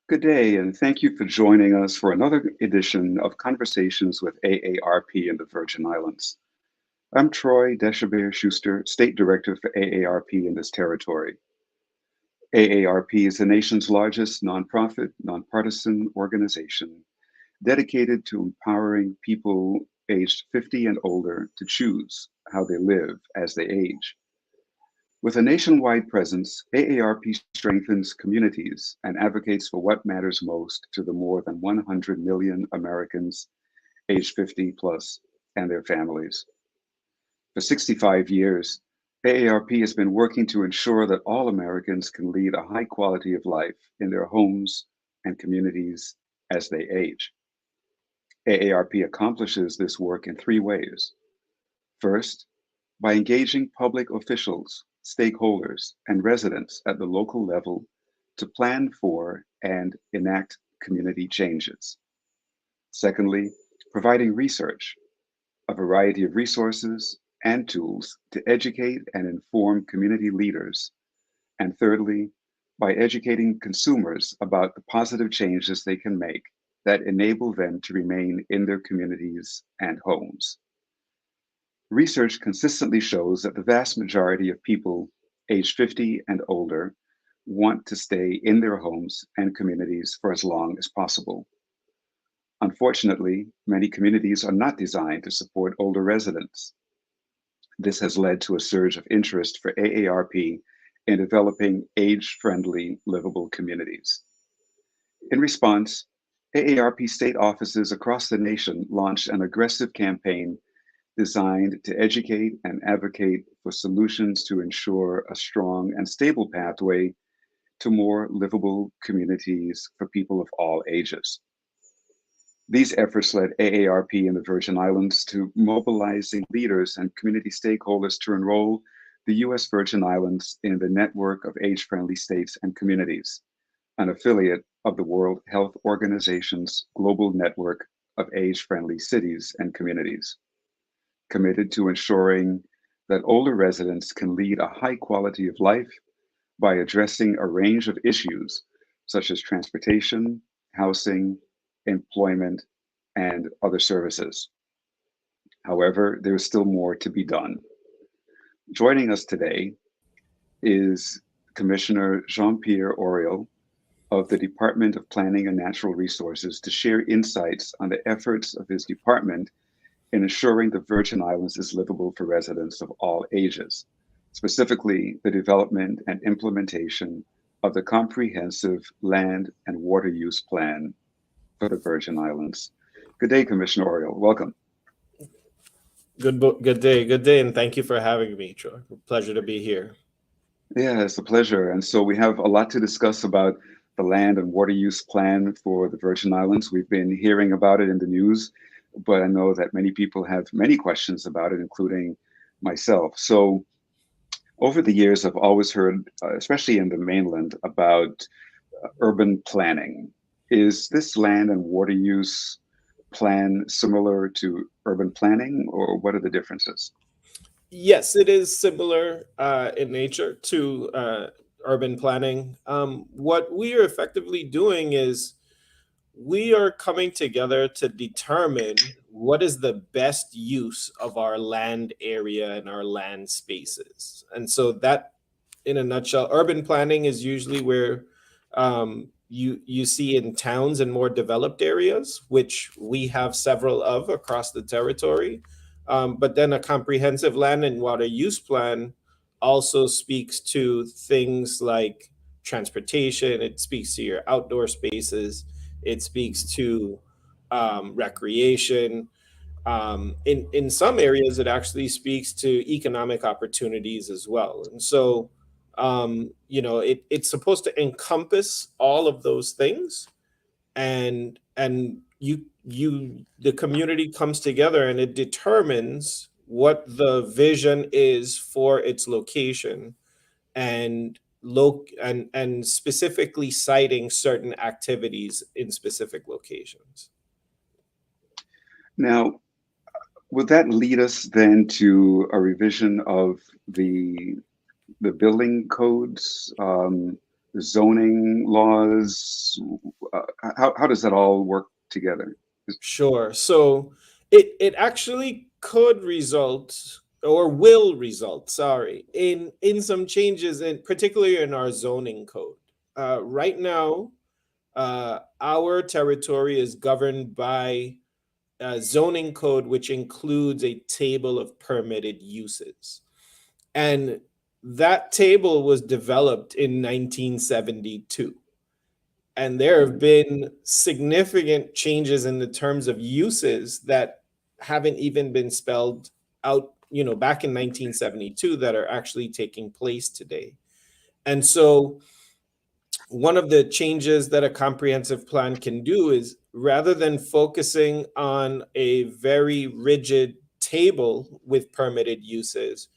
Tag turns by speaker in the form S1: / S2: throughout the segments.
S1: Good day, and thank you for joining us for another edition of Conversations with AARP in the Virgin Islands. I'm Troy Deshabere Schuster, State Director for AARP in this territory. AARP is the nation's largest nonprofit, nonpartisan organization dedicated to empowering people aged 50 and older to choose how they live as they age. With a nationwide presence, AARP strengthens communities and advocates for what matters most to the more than 100 million Americans aged 50 plus and their families. For 65 years, AARP has been working to ensure that all Americans can lead a high quality of life in their homes and communities as they age. AARP accomplishes this work in three ways. First, by engaging public officials, stakeholders, and residents at the local level to plan for and enact community changes. Secondly, providing research, a variety of resources and tools to educate and inform community leaders. And thirdly, by educating consumers about the positive changes they can make that enable them to remain in their communities and homes. Research consistently shows that the vast majority of people aged 50 and older want to stay in their homes and communities for as long as possible. Unfortunately, many communities are not designed to support older residents. This has led to a surge of interest for AARP in developing age-friendly, livable communities. In response, AARP state offices across the nation launched an aggressive campaign designed to educate and advocate for solutions to ensure a strong and stable pathway to more livable communities for people of all ages. These efforts led AARP in the Virgin Islands to mobilizing leaders and community stakeholders to enroll the U.S. Virgin Islands in the Network of Age-Friendly States and Communities, an affiliate of the World Health Organization's global network of age-friendly cities and communities, committed to ensuring that older residents can lead a high quality of life by addressing a range of issues such as transportation, housing, employment, and other services. However, there is still more to be done. Joining us today is Commissioner Jean-Pierre Oriol of the Department of Planning and Natural Resources to share insights on the efforts of his department in ensuring the Virgin Islands is livable for residents of all ages, specifically the development and implementation of the comprehensive land and water use plan for the Virgin Islands. Good day, Commissioner Oriol. Welcome.
S2: Good day, and thank you for having me, Troy. Pleasure to be here.
S1: Yeah, it's a pleasure. And so we have a lot to discuss about the land and water use plan for the Virgin Islands. We've been hearing about it in the news, but I know that many people have many questions about it, including myself. So over the years, I've always heard, especially in the mainland, about urban planning. Is this land and water use plan similar to urban planning, or what are the differences?
S2: Yes, it is similar in nature to urban planning. What we are effectively doing is we are coming together to determine what is the best use of our land area and our land spaces. And so that, in a nutshell, urban planning is usually where you see in towns and more developed areas, which we have several of across the territory. But then a comprehensive land and water use plan also speaks to things like transportation. It speaks to your outdoor spaces. It speaks to recreation. In some areas, it actually speaks to economic opportunities as well. And so, it's supposed to encompass all of those things, and the community comes together and it determines what the vision is for its location and and specifically citing certain activities in specific locations.
S1: Now, would that lead us then to a revision of the building codes? zoning laws? How does that all work together?
S2: Sure. So it actually could result or will result, sorry, in some changes in particularly in our zoning code. Right now, our territory is governed by a zoning code, which includes a table of permitted uses. And that table was developed in 1972. And there have been significant changes in the terms of uses that haven't even been spelled out, back in 1972 that are actually taking place today. And so one of the changes that a comprehensive plan can do is rather than focusing on a very rigid table with permitted uses,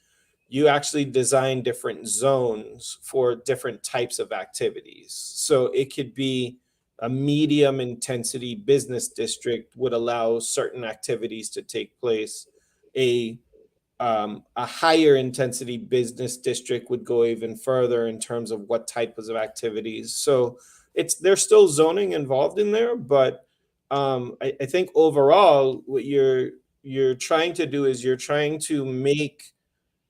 S2: you actually design different zones for different types of activities. So it could be a medium intensity business district would allow certain activities to take place. A higher intensity business district would go even further in terms of what types of activities. So there's still zoning involved in there, but I think overall what you're trying to do is you're trying to make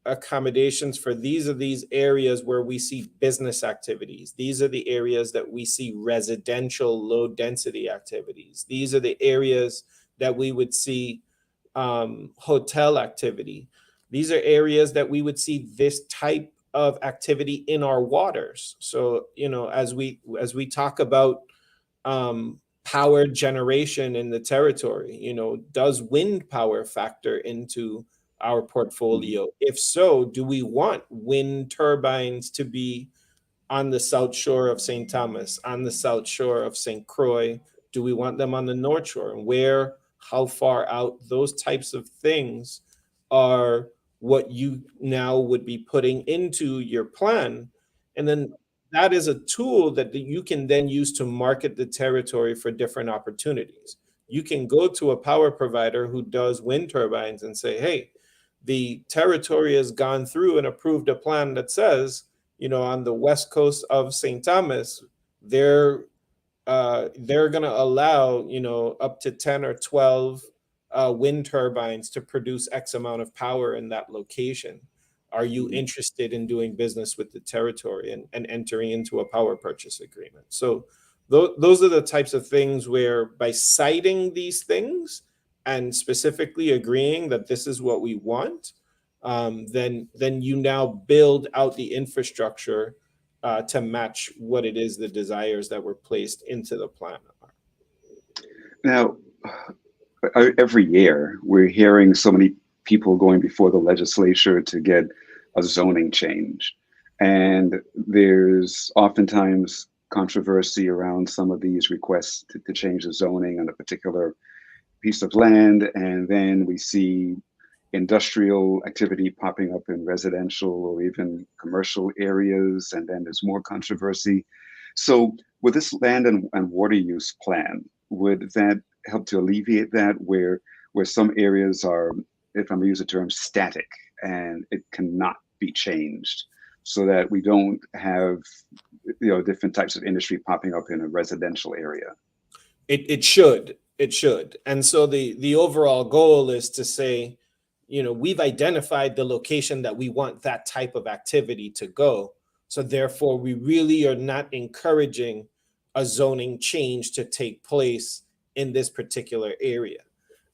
S2: accommodations for these are these areas where we see business activities. These are the areas that we see residential low density activities. These are the areas that we would see hotel activity. These are areas that we would see this type of activity in our waters. So, as we talk about power generation in the territory, does wind power factor into our portfolio? If so, do we want wind turbines to be on the south shore of St. Thomas, on the south shore of St. Croix? Do we want them on the north shore? And where, how far out? Those types of things are what you now would be putting into your plan. And then that is a tool that you can then use to market the territory for different opportunities. You can go to a power provider who does wind turbines and say, hey, the territory has gone through and approved a plan that says, on the west coast of St. Thomas, they're going to allow, up to 10 or 12 wind turbines to produce X amount of power in that location. Are you interested in doing business with the territory and entering into a power purchase agreement? So those are the types of things where by citing these things and specifically agreeing that this is what we want, then you now build out the infrastructure to match what it is the desires that were placed into the plan are.
S1: Now, every year we're hearing so many people going before the legislature to get a zoning change. And there's oftentimes controversy around some of these requests to change the zoning on a particular piece of land. And then we see industrial activity popping up in residential or even commercial areas. And then there's more controversy. So with this land and water use plan, would that help to alleviate that where some areas are, if I'm going to use the term, static and it cannot be changed, so that we don't have different types of industry popping up in a residential area?
S2: It should. And so the overall goal is to say, we've identified the location that we want that type of activity to go. So therefore, we really are not encouraging a zoning change to take place in this particular area.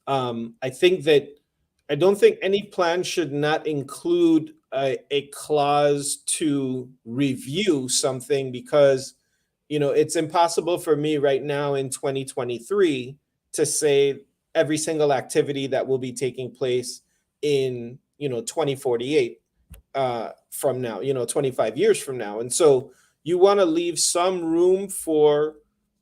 S2: I don't think any plan should not include a clause to review something, because it's impossible for me right now in 2023 to say every single activity that will be taking place in 2048 from now, 25 years from now. And so you want to leave some room for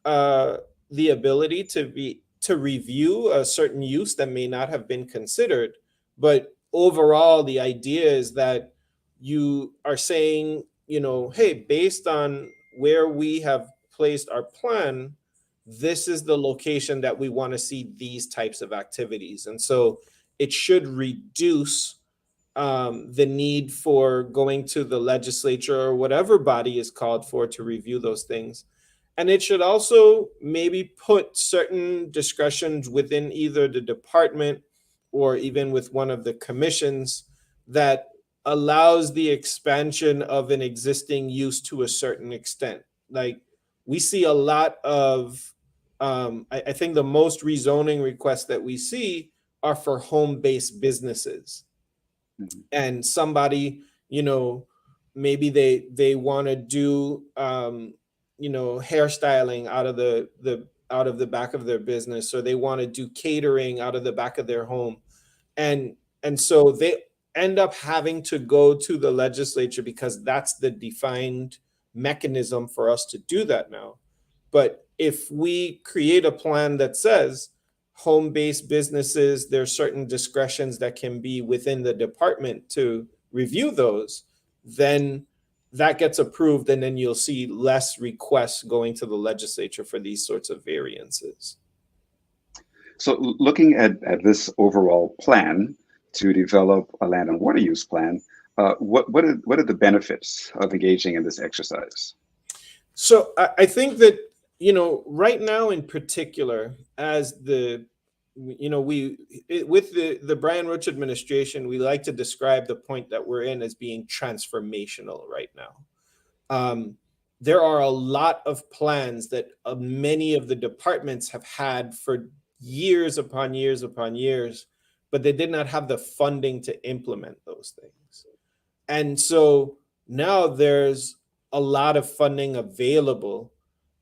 S2: the ability to review a certain use that may not have been considered. But overall, the idea is that you are saying, hey, based on where we have placed our plan, this is the location that we want to see these types of activities. And so it should reduce the need for going to the legislature or whatever body is called for to review those things. And it should also maybe put certain discretions within either the department or even with one of the commissions that allows the expansion of an existing use to a certain extent. Like we see a lot of, I think the most rezoning requests that we see are for home-based businesses.
S1: Mhm.
S2: And somebody, maybe they want to do, hairstyling out of the back of their business, or they want to do catering out of the back of their home, and so they end up having to go to the legislature because that's the defined mechanism for us to do that now. But if we create a plan that says home-based businesses, there's certain discretions that can be within the department to review those, then that gets approved, and then you'll see less requests going to the legislature for these sorts of variances.
S1: So looking at this overall plan to develop a land and water use plan, what are the benefits of engaging in this exercise?
S2: So I think that, right now in particular, as with the Brian Roach administration, we like to describe the point that we're in as being transformational right now. There are a lot of plans that many of the departments have had for years upon years upon years, but they did not have the funding to implement those things. And so now there's a lot of funding available,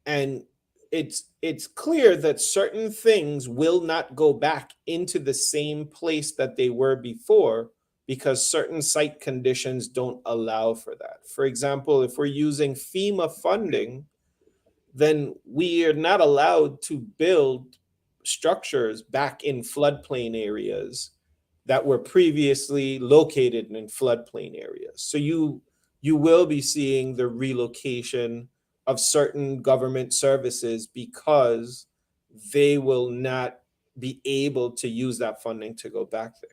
S2: and it's clear that certain things will not go back into the same place that they were before because certain site conditions don't allow for that. For example, if we're using FEMA funding, then we are not allowed to build structures back in floodplain areas that were previously located in floodplain areas. So you will be seeing the relocation of certain government services because they will not be able to use that funding to go back there.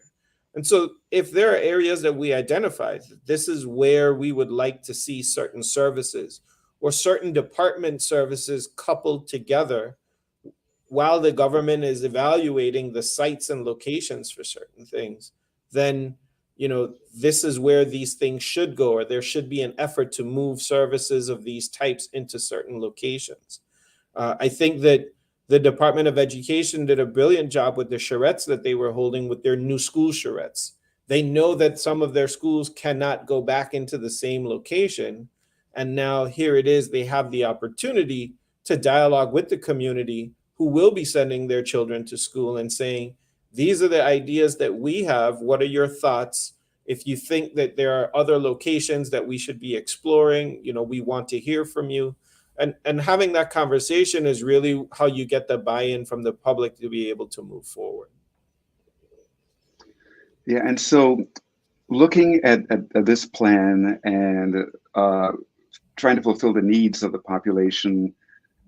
S2: And so if there are areas that we identified, this is where we would like to see certain services or certain department services coupled together while the government is evaluating the sites and locations for certain things, then this is where these things should go, or there should be an effort to move services of these types into certain locations. I think that the Department of Education did a brilliant job with the charrettes that they were holding with their new school charrettes. They know that some of their schools cannot go back into the same location. And now here it is, they have the opportunity to dialogue with the community who will be sending their children to school and saying, these are the ideas that we have. What are your thoughts? If you think that there are other locations that we should be exploring, we want to hear from you. And having that conversation is really how you get the buy-in from the public to be able to move forward.
S1: Yeah, and so looking at this plan and trying to fulfill the needs of the population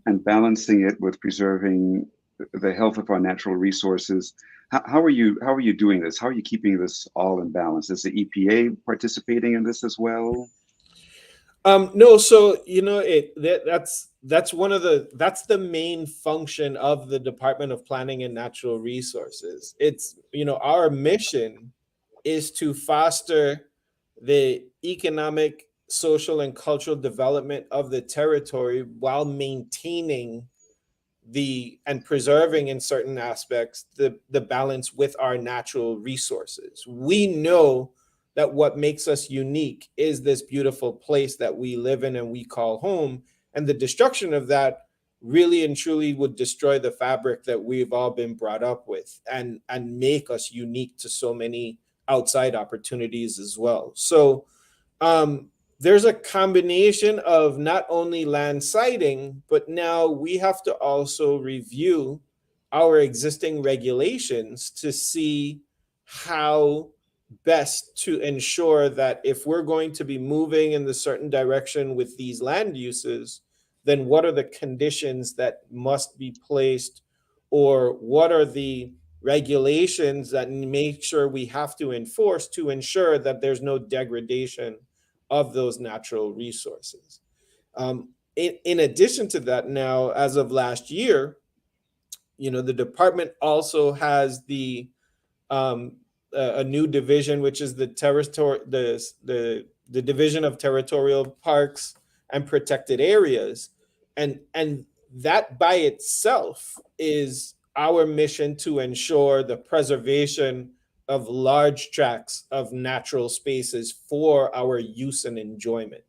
S1: and balancing it with preserving the health of our natural resources, how are you doing this? How are you keeping this all in balance? Is the EPA participating in this as well?
S2: No, so that's one of that's the main function of the Department of Planning and Natural Resources. It's our mission is to foster the economic, social, and cultural development of the territory while maintaining and preserving in certain aspects the balance with our natural resources. We know that what makes us unique is this beautiful place that we live in and we call home, and the destruction of that really and truly would destroy the fabric that we've all been brought up with and make us unique to so many outside opportunities as well. So there's a combination of not only land siting, but now we have to also review our existing regulations to see how best to ensure that if we're going to be moving in the certain direction with these land uses, then what are the conditions that must be placed, or what are the regulations that make sure we have to enforce to ensure that there's no degradation of those natural resources. In addition to that, now, as of last year, the department also has um, a new division, which is the division of territorial parks and protected areas, and that by itself is our mission to ensure the preservation of large tracts of natural spaces for our use and enjoyment.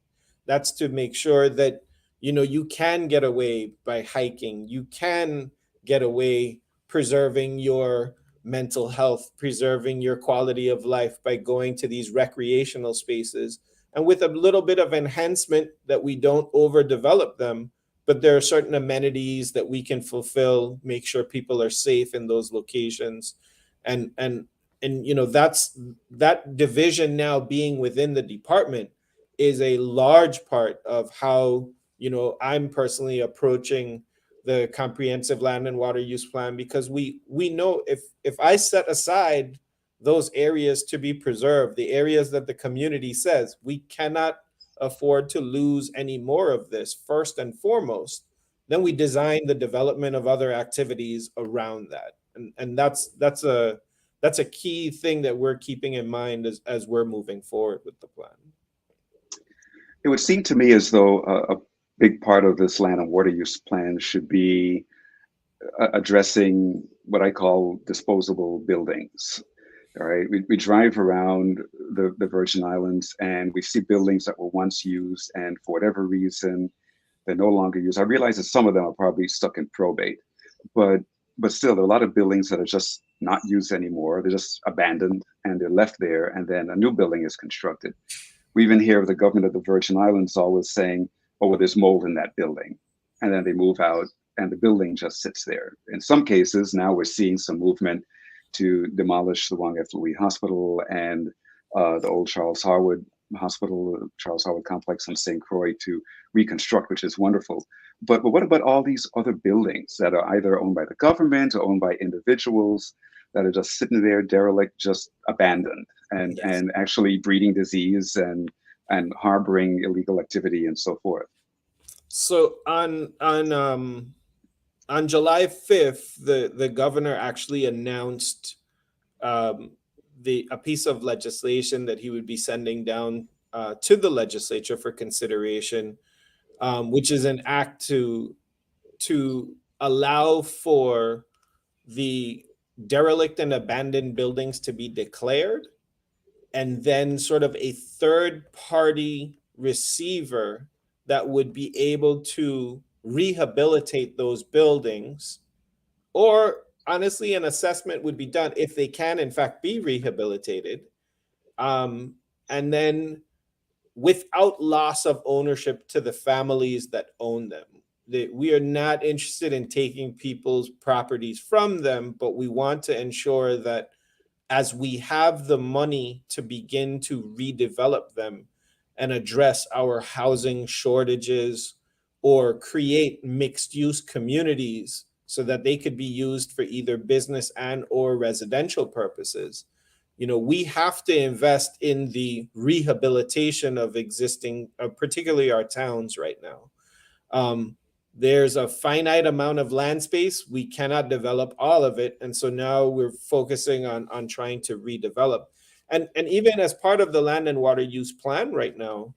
S2: That's to make sure that you can get away by hiking, you can get away preserving your mental health, preserving your quality of life by going to these recreational spaces, and with a little bit of enhancement that we don't overdevelop them, but there are certain amenities that we can fulfill, make sure people are safe in those locations. And that's that division now being within the department is a large part of how I'm personally approaching the comprehensive land and water use plan, because we know if I set aside those areas to be preserved, the areas that the community says we cannot afford to lose any more of this first and foremost, then we design the development of other activities around that. And that's a key thing that we're keeping in mind as we're moving forward with the plan.
S1: It would seem to me as though a big part of this land and water use plan should be addressing what I call disposable buildings. All right, we drive around the Virgin Islands and we see buildings that were once used, and for whatever reason, they're no longer used. I realize that some of them are probably stuck in probate, but still, there are a lot of buildings that are just not used anymore. They're just abandoned and they're left there, and then a new building is constructed. We even hear of the government of the Virgin Islands always saying, "Oh, well, there's mold in that building," and then they move out, and the building just sits there. In some cases, now we're seeing some movement to demolish the Wong F. Louis Hospital and the old Charles Harwood Hospital, Charles Harwood Complex on St. Croix to reconstruct, which is wonderful. But what about all these other buildings that are either owned by the government or owned by individuals that are just sitting there derelict, just abandoned, and
S2: Yes.
S1: actually breeding disease and harboring illegal activity and so forth?
S2: So on July 5th, the governor actually announced um, a piece of legislation that he would be sending down to the legislature for consideration, which is an act to allow for the derelict and abandoned buildings to be declared, and then sort of a third party receiver that would be able to rehabilitate those buildings, or honestly an assessment would be done if they can in fact be rehabilitated, um, and then without loss of ownership to the families that own them. We are not interested in taking people's properties from them, but we want to ensure that as we have the money to begin to redevelop them and address our housing shortages or create mixed use communities so that they could be used for either business and or residential purposes, we have to invest in the rehabilitation of existing, particularly our towns right now. Um, there's a finite amount of land space. We cannot develop all of it. And so now we're focusing on trying to redevelop. And even as part of the land and water use plan right now,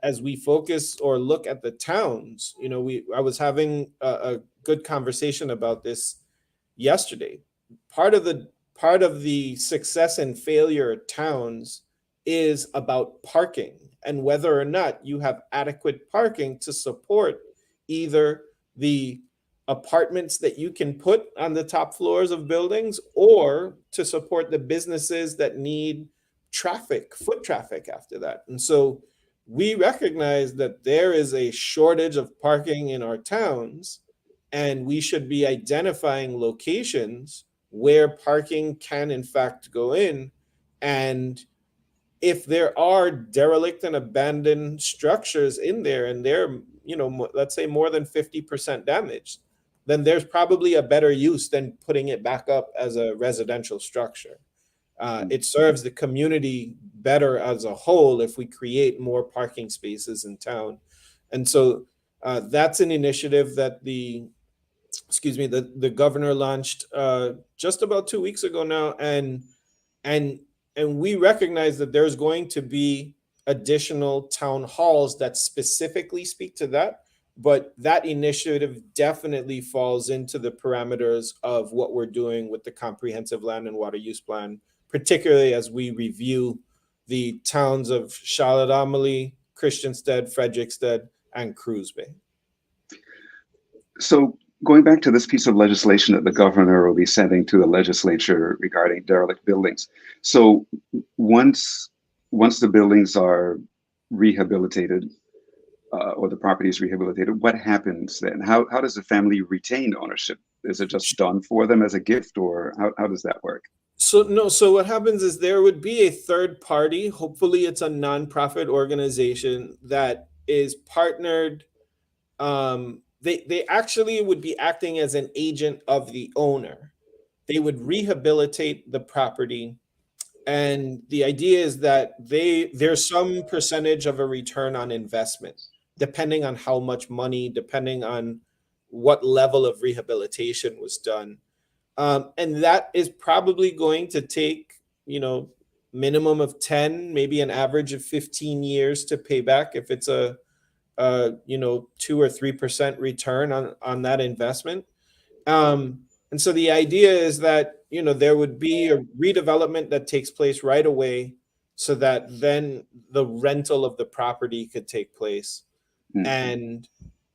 S2: as we focus or look at the towns, I was having a good conversation about this yesterday. Part of the success and failure towns is about parking and whether or not you have adequate parking to support either the apartments that you can put on the top floors of buildings or to support the businesses that need foot traffic after that. And so we recognize that there is a shortage of parking in our towns, and we should be identifying locations where parking can in fact go in. And if there are derelict and abandoned structures in there and they're let's say more than 50% damaged, then there's probably a better use than putting it back up as a residential structure. It serves the community better as a whole if we create more parking spaces in town. And so that's an initiative that the governor launched just about 2 weeks ago now, and and we recognize that there's going to be additional town halls that specifically speak to that, but that initiative definitely falls into the parameters of what we're doing with the comprehensive land and water use plan, particularly as we review the towns of Charlotte Amalie, Christiansted, Fredericksted, and Cruz Bay.
S1: So going back to this piece of legislation that the governor will be sending to the legislature regarding derelict buildings. So once the buildings are rehabilitated or the property is rehabilitated, what happens then? How does the family retain ownership? Is it just done for them as a gift, or how does that work?
S2: So no, so what happens is there would be a third party, hopefully it's a nonprofit organization that is partnered. They actually would be acting as an agent of the owner. They would rehabilitate the property, and the idea is that there's some percentage of a return on investment, depending on how much money, depending on what level of rehabilitation was done. And that is probably going to take, minimum of 10, maybe an average of 15 years to pay back if it's a 2 or 3% return on that investment. And so the idea is that, there would be a redevelopment that takes place right away so that then the rental of the property could take place. And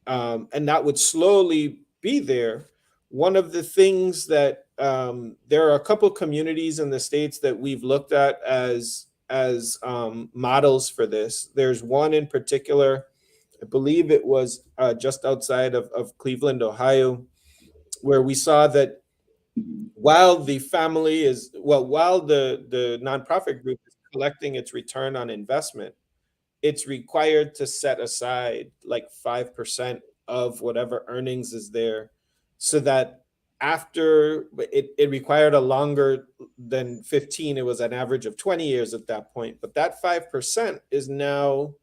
S2: that would slowly be there. One of the things that there are a couple communities in the States that we've looked at as models for this. There's one in particular, I believe it was just outside of Cleveland, Ohio, where we saw that while the nonprofit group is collecting its return on investment, it's required to set aside like 5% of whatever earnings is there, so that after it required a longer than 15, it was an average of 20 years at that point. But that 5% is now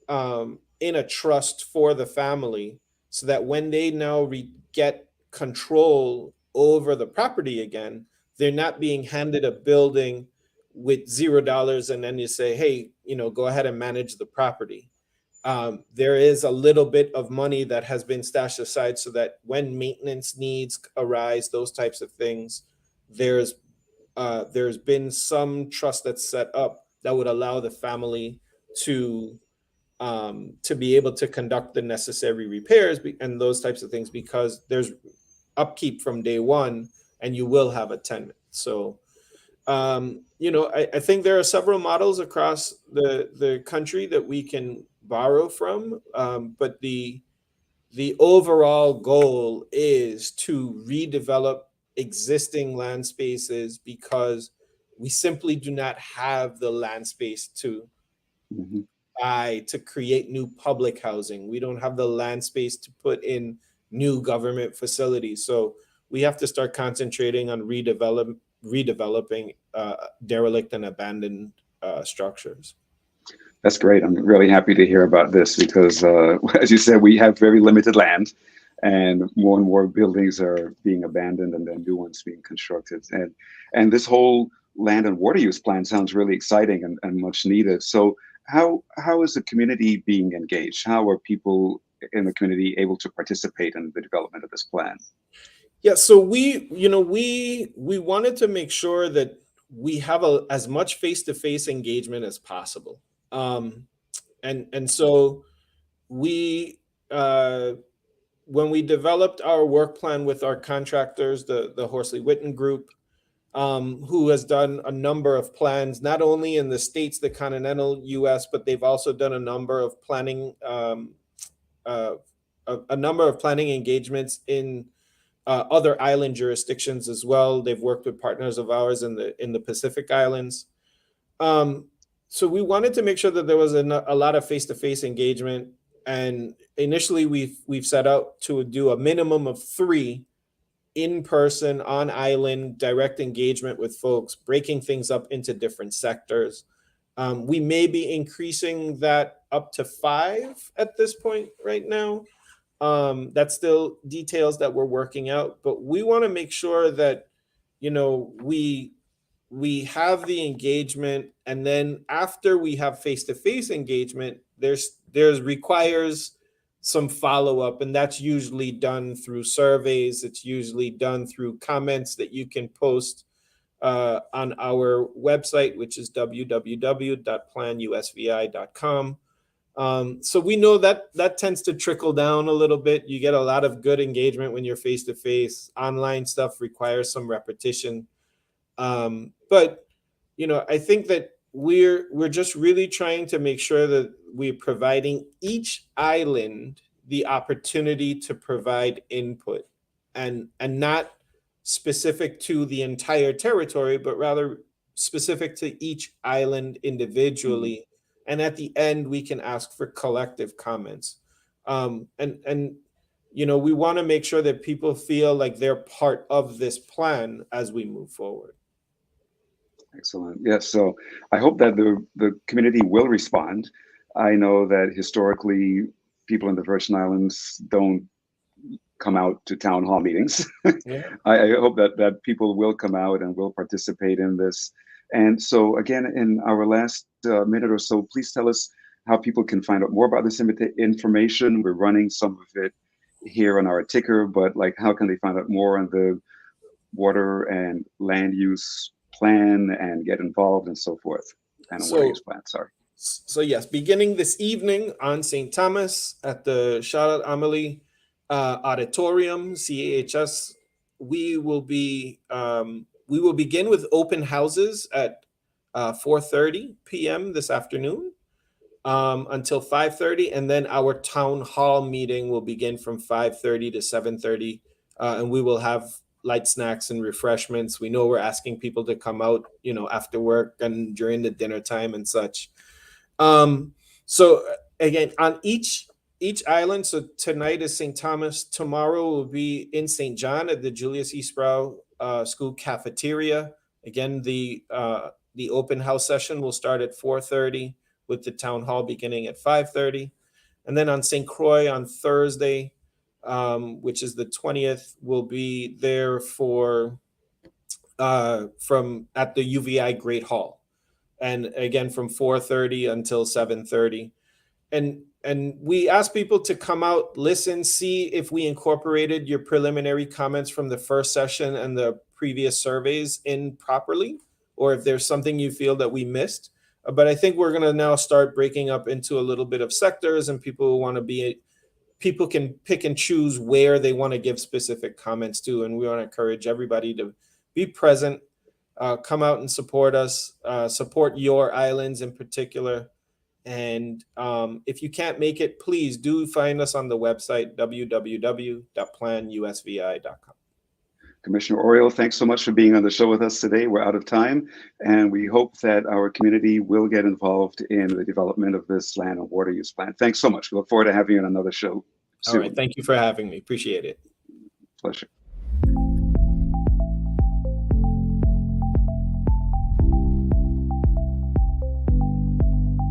S2: in a trust for the family, so that when they now get control over the property again, they're not being handed a building with $0 and then you say, hey, go ahead and manage the property. There is a little bit of money that has been stashed aside so that when maintenance needs arise, those types of things, there's been some trust that's set up that would allow the family to be able to conduct the necessary repairs and those types of things, because there's upkeep from day one and you will have a tenant. So I think there are several models across the country that we can borrow from, but the overall goal is to redevelop existing land spaces, because we simply do not have the land space to buy to create new public housing. We don't have the land space to put in new government facilities. So we have to start concentrating on redeveloping derelict and abandoned structures.
S1: That's great. I'm really happy to hear about this because, as you said, we have very limited land, and more buildings are being abandoned and then new ones being constructed. And this whole land and water use plan sounds really exciting and much needed. So how is the community being engaged? How are people in the community able to participate in the development of this plan?
S2: Yeah, so we wanted to make sure that we have as much face-to-face engagement as possible. And so we when we developed our work plan with our contractors, the Horsley Witten Group, who has done a number of plans, not only in the States, the continental US, but they've also done a number of planning engagements in other island jurisdictions as well. They've worked with partners of ours in the Pacific Islands. So we wanted to make sure that there was a lot of face-to-face engagement. And initially we've set out to do a minimum of 3 in-person, on island, direct engagement with folks, breaking things up into different sectors. We may be increasing that up to 5 at this point right now. That's still details that we're working out, but we want to make sure that, you know, we have the engagement, and then after we have face-to-face engagement, there's requires some follow-up, and that's usually done through surveys. It's usually done through comments that you can post on our website, which is www.planusvi.com. So we know that tends to trickle down a little bit. You get a lot of good engagement when you're face-to-face. Online stuff requires some repetition. But you know, I think that we're just really trying to make sure that we're providing each island the opportunity to provide input, and not specific to the entire territory, but rather specific to each island individually. And at the end, we can ask for collective comments. And you know, we want to make sure that people feel like they're part of this plan as we move forward.
S1: Excellent. Yes. So I hope that the community will respond. I know that historically people in the Virgin Islands don't come out to town hall meetings.
S2: Yeah.
S1: I hope that people will come out and will participate in this. And so again, in our last minute or so, please tell us how people can find out more about this information. We're running some of it here on our ticker, but like, how can they find out more on the water and land use plan and get involved and so forth? And water use plan, sorry.
S2: So yes, beginning this evening on St. Thomas at the Charlotte Amalie Auditorium, CAHS, we will begin with open houses at 4:30 p.m. this afternoon until 5:30, and then our town hall meeting will begin from 5:30 to 7:30, and we will have light snacks and refreshments. We know we're asking people to come out, you know, after work and during the dinner time and such. So again, on each island, so tonight is St. Thomas, tomorrow will be in St. John at the Julius E. Sproul School cafeteria. Again, the open house session will start at 4:30 with the town hall beginning at 5:30. And then on St. Croix on Thursday, which is the 20th, will be there for from at the UVI Great Hall, and again from 4:30 until 7:30. And we ask people to come out, listen, see if we incorporated your preliminary comments from the first session and the previous surveys in properly, or if there's something you feel that we missed. But I think we're going to now start breaking up into a little bit of sectors, and people can pick and choose where they want to give specific comments to. And we want to encourage everybody to be present, come out and support us, support your islands in particular. And if you can't make it, please do find us on the website, www.planusvi.com.
S1: Commissioner Oriol, thanks so much for being on the show with us today. We're out of time, and we hope that our community will get involved in the development of this land and water use plan. Thanks so much. We look forward to having you on another show soon.
S2: All right. Thank you for having me. Appreciate it.
S1: Pleasure.